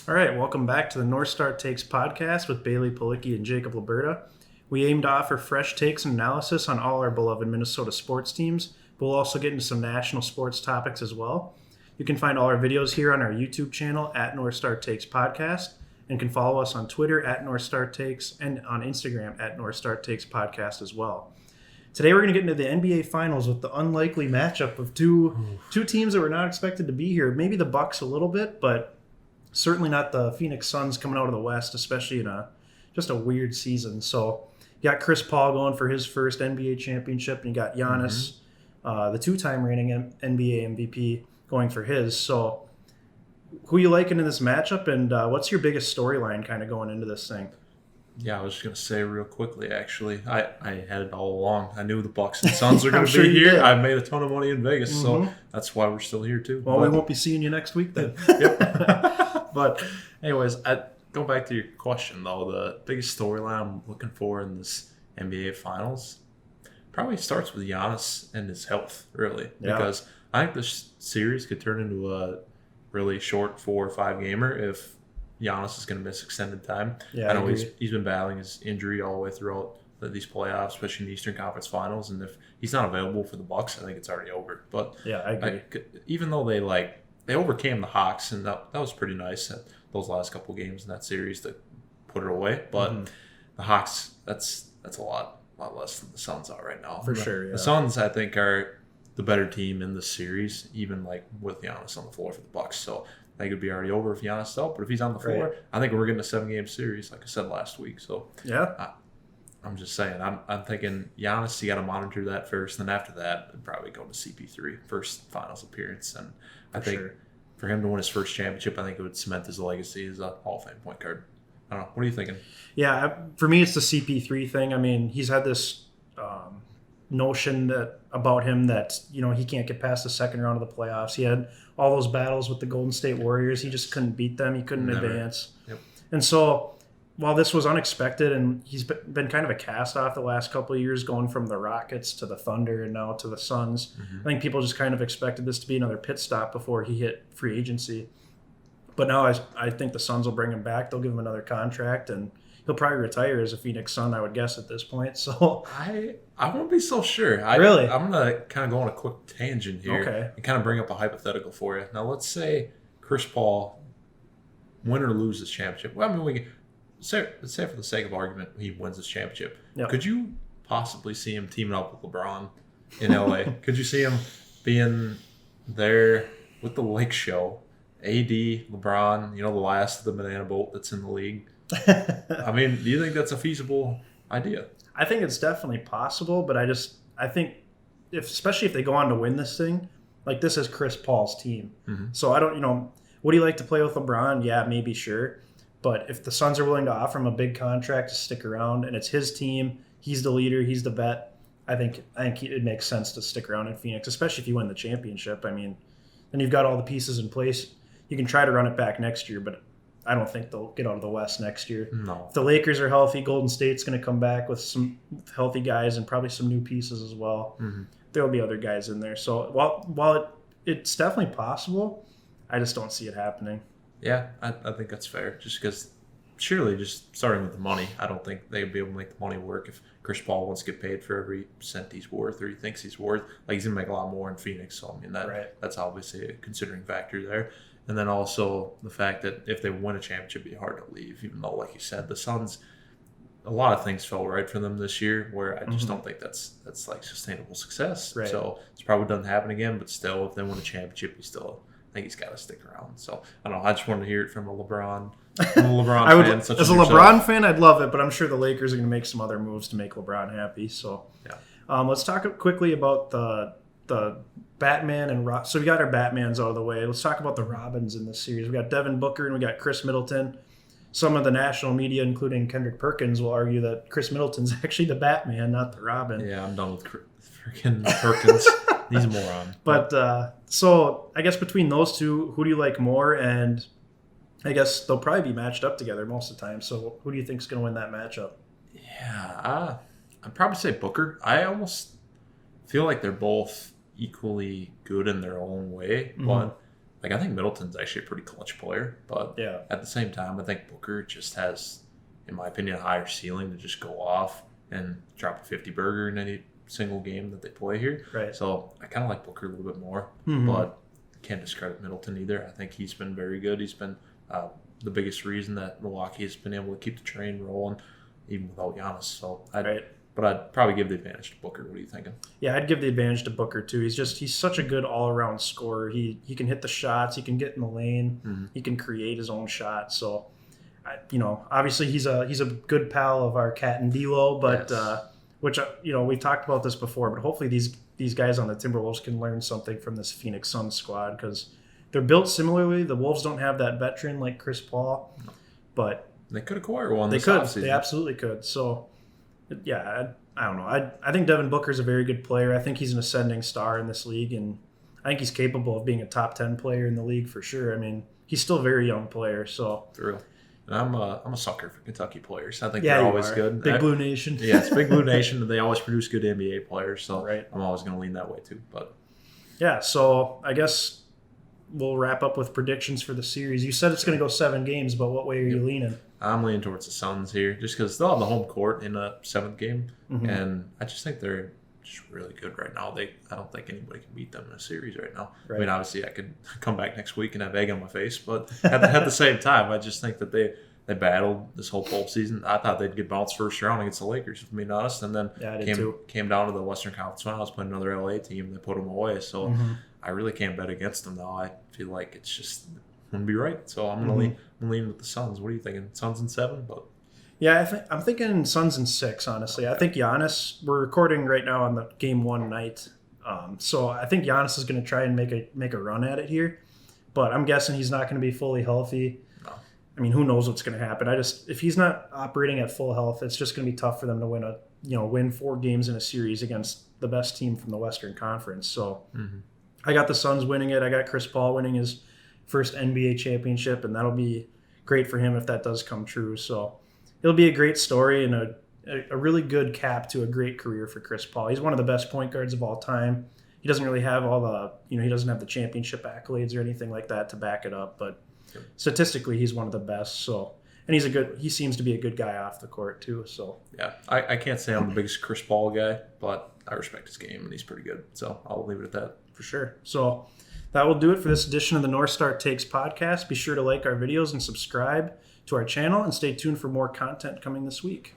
All right, welcome back to the North Star Takes podcast with Bailey Palicki and Jacob Liberta. We aim to offer fresh takes and analysis on all our beloved Minnesota sports teams, but we'll also get into some national sports topics as well. You can find all our videos here on our YouTube channel at North Star Takes Podcast, and can follow us on Twitter at North Star Takes and on Instagram at North Star Takes Podcast as well. Today we're going to get into the NBA Finals with the unlikely matchup of two teams that were not expected to be here. Maybe the Bucks a little bit, but certainly not the Phoenix Suns coming out of the West, especially in just a weird season. So you got Chris Paul going for his first NBA championship, and you got Giannis, the two-time reigning NBA MVP, going for his. So who you liking in this matchup, and what's your biggest storyline kind of going into this thing? Yeah, I was just going to say real quickly, actually, I had it all along. I knew the Bucks and Suns were going to sure be you here. did. I made a ton of money in Vegas, so that's why we're still here, too. Well, we won't be seeing you next week then. But anyways, go back to your question, though. The biggest storyline I'm looking for in this NBA Finals probably starts with Giannis and his health, really. Yeah. Because I think this series could turn into a really short 4 or 5 gamer if Giannis is going to miss extended time. Yeah, I know agree. he's been battling his injury all the way throughout these playoffs, especially in the Eastern Conference Finals. And if he's not available for the Bucks, I think it's already over. But Yeah, I agree. even though they overcame the Hawks, and that was pretty nice at those last couple games in that series to put it away. But the Hawks, that's a lot less than the Suns are right now. For sure, yeah. The Suns, I think, are the better team in the series, even like with Giannis on the floor for the Bucks. So I think it'd be already over if Giannis is out. But if he's on the floor, Right. I think we're getting a 7-game series, like I said last week. So Yeah. I'm just saying, I'm thinking Giannis, you got to monitor that first. Then after that, it'd probably go to CP3, first finals appearance. And I think for him to win his first championship, I think it would cement his legacy as a Hall of Fame point guard. I don't know. What are you thinking? Yeah, for me, it's the CP3 thing. I mean, he's had this notion about him that, he can't get past the second round of the playoffs. He had all those battles with the Golden State Warriors. He just couldn't beat them. He couldn't advance. Yep. And so while this was unexpected, and he's been kind of a cast-off the last couple of years, going from the Rockets to the Thunder and now to the Suns, I think people just kind of expected this to be another pit stop before he hit free agency. But now I think the Suns will bring him back. They'll give him another contract, and he'll probably retire as a Phoenix Sun, I would guess, at this point. So I won't be so sure. Really? I'm going to kind of go on a quick tangent here Okay. and kind of bring up a hypothetical for you. Now, let's say Chris Paul win or lose this championship. Well, I mean, we can let's say for the sake of argument, he wins this championship. Yep. Could you possibly see him teaming up with LeBron in LA? Could you see him being there with the Lake Show, AD, LeBron, the last of the banana boat that's in the league? I mean, do you think that's a feasible idea? I think it's definitely possible, but I think especially if they go on to win this thing, like this is Chris Paul's team. So I don't, would he like to play with LeBron? Yeah, maybe, sure. But if the Suns are willing to offer him a big contract to stick around and it's his team, he's the leader, he's the vet, I think it makes sense to stick around in Phoenix, especially if you win the championship. I mean, then you've got all the pieces in place. You can try to run it back next year, but I don't think they'll get out of the West next year. No. If the Lakers are healthy, Golden State's going to come back with some healthy guys and probably some new pieces as well. There will be other guys in there. So while it's definitely possible, I just don't see it happening. Yeah, I think that's fair. Just because, surely, just starting with the money, I don't think they'd be able to make the money work if Chris Paul wants to get paid for every cent he's worth or he thinks he's worth. Like, he's going to make a lot more in Phoenix. So, I mean, that's obviously a considering factor there. And then also the fact that if they win a championship, it'd be hard to leave, even though, like you said, the Suns, a lot of things fell right for them this year where I just don't think that's like sustainable success. Right. So it's probably doesn't happen again, but still, if they win a championship, I think he's got to stick around. So I don't know. I just wanted to hear it from a LeBron fan. Such as a yourself. LeBron fan, I'd love it, but I'm sure the Lakers are going to make some other moves to make LeBron happy. So let's talk quickly about the Batman and so we got our Batmans out of the way. Let's talk about the Robins in this series. We got Devin Booker and we got Chris Middleton. Some of the national media, including Kendrick Perkins, will argue that Chris Middleton's actually the Batman, not the Robin. Yeah, I'm done with freaking Perkins. He's a moron. But so I guess between those two, who do you like more? And I guess they'll probably be matched up together most of the time. So who do you think is going to win that matchup? Yeah, I'd probably say Booker. I almost feel like they're both equally good in their own way, but like I think Middleton's actually a pretty clutch player, but Yeah. at the same time, I think Booker just has, in my opinion, a higher ceiling to just go off and drop a 50 burger in any single game that they play here. Right. So I kind of like Booker a little bit more, Mhm. but can't discredit Middleton either. I think he's been very good. He's been the biggest reason that Milwaukee has been able to keep the train rolling, even without Giannis. So But I'd probably give the advantage to Booker. What are you thinking? Yeah, I'd give the advantage to Booker too. He's such a good all around scorer. He can hit the shots. He can get in the lane. Mm-hmm. He can create his own shot. So, obviously he's a good pal of our Cat and D'Lo. But Yes. which we talked about this before. But hopefully these guys on the Timberwolves can learn something from this Phoenix Suns squad because they're built similarly. The Wolves don't have that veteran like Chris Paul, but They could acquire one. they This could. offseason. They absolutely could. So, yeah, I don't know. I think Devin Booker's a very good player. I think he's an ascending star in this league, and I think he's capable of being a top 10 player in the league for sure. I mean, he's still a very young player. So, For real. And I'm a sucker for Kentucky players. I think yeah, they're you always are. good. Big Blue Nation. Yeah, it's Big Blue Nation, and they always produce good NBA players. So Right. I'm always going to lean that way too. But Yeah, so I guess we'll wrap up with predictions for the series. You said it's going to go 7 games, but what way are you leaning? I'm leaning towards the Suns here, just because they'll have the home court in a 7th game, Mhm. and I just think they're just really good right now. I don't think anybody can beat them in a series right now. Right. I mean, obviously, I could come back next week and have egg on my face, but at the same time, I just think that they battled this whole season. I thought they'd get bounced first round against the Lakers, if I'm being honest, and then Yeah, I did too. came down to the Western Conference Finals, playing another LA team. They put them away, so Mhm. I really can't bet against them now. I feel like it's just going to be right. So I'm going Mm-hmm. to lean with the Suns. What are you thinking? Suns in 7? But Yeah, I'm thinking Suns in 6, honestly. I think Giannis, we're recording right now on the game 1 night. So I think Giannis is going to try and make a run at it here. But I'm guessing he's not going to be fully healthy. No. I mean, who knows what's going to happen? If he's not operating at full health, it's just going to be tough for them to win 4 games in a series against the best team from the Western Conference. So I got the Suns winning it. I got Chris Paul winning his first NBA championship, and that'll be great for him if that does come true. So it'll be a great story and a really good cap to a great career for Chris Paul. He's one of the best point guards of all time. He doesn't really have he doesn't have the championship accolades or anything like that to back it up, but statistically he's one of the best. So, and he seems to be a good guy off the court too. So yeah, I can't say I'm the biggest Chris Paul guy, but I respect his game and he's pretty good. So I'll leave it at that. for sure. So that will do it for this edition of the North Star Takes podcast. Be sure to like our videos and subscribe to our channel and stay tuned for more content coming this week.